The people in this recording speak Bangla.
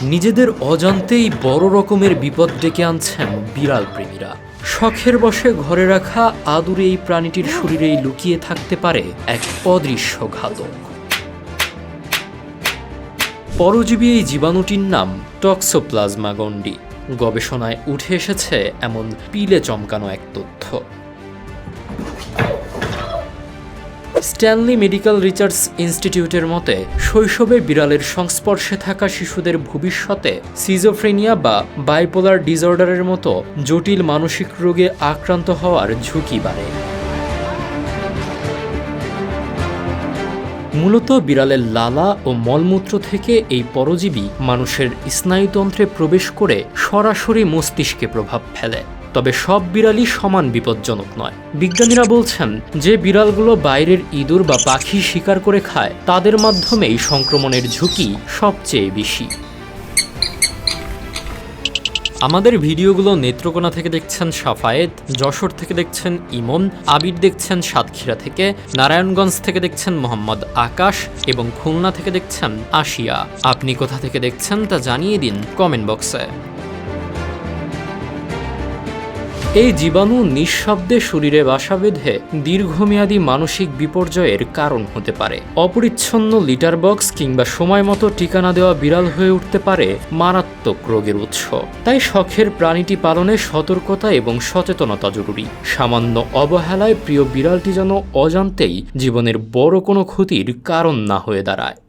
নিজেদের অজান্তেই বড় রকমের বিপদ ডেকে আনছেন বিড়াল প্রেমীরা। শখের বশে ঘরে রাখা আদুরে এই প্রাণীটির শরীরেই লুকিয়ে থাকতে পারে এক অদৃশ্য ঘাতক। পরজীবী এই জীবাণুটির নাম টক্সোপ্লাজমা গন্ডি। গবেষণায় উঠে এসেছে এমন পিলে চমকানো এক তথ্য। স্ট্যানলি মেডিকেল রিসার্চ ইনস্টিটিউটের মতে শৈশবে বিড়ালের সংস্পর্শে থাকা শিশুদের ভবিষ্যতে সিজোফ্রেনিয়া বা বাইপোলার ডিসঅর্ডারের মতো জটিল মানসিক রোগে আক্রান্ত হওয়ার ঝুঁকি বাড়ে। মূলত বিড়ালের লালা ও মলমূত্র থেকে এই পরজীবী মানুষের স্নায়ুতন্ত্রে প্রবেশ করে সরাসরি মস্তিষ্কে প্রভাব ফেলে। তবে সব বিড়ালই সমান বিপজ্জনক নয়। বিজ্ঞানীরা বলছেন যে বিড়ালগুলো বাইরের ইঁদুর বা পাখি শিকার করে খায় তাদের মাধ্যমেই সংক্রমণের ঝুঁকি সবচেয়ে বেশি। আমাদের ভিডিওগুলো নেত্রকোনা থেকে দেখছেন সাফায়েত, যশোর থেকে দেখছেন ইমন, আবির দেখছেন সাতক্ষীরা থেকে, নারায়ণগঞ্জ থেকে দেখছেন মোহাম্মদ আকাশ এবং খুলনা থেকে দেখছেন আশিয়া। আপনি কোথা থেকে দেখছেন তা জানিয়ে দিন কমেন্ট বক্সে। এই জীবাণু নিঃশব্দে শরীরে বাসা বেঁধে দীর্ঘমেয়াদী মানসিক বিপর্যয়ের কারণ হতে পারে। অপরিচ্ছন্ন লিটার বক্স কিংবা সময় মতো টিকা না দেওয়া বিড়াল হয়ে উঠতে পারে মারাত্মক রোগের উৎস। তাই শখের প্রাণীটি পালনে সতর্কতা এবং সচেতনতা জরুরি। সামান্য অবহেলায় প্রিয় বিড়ালটি যেন অজান্তেই জীবনের বড় কোনো ক্ষতির কারণ না হয়ে দাঁড়ায়।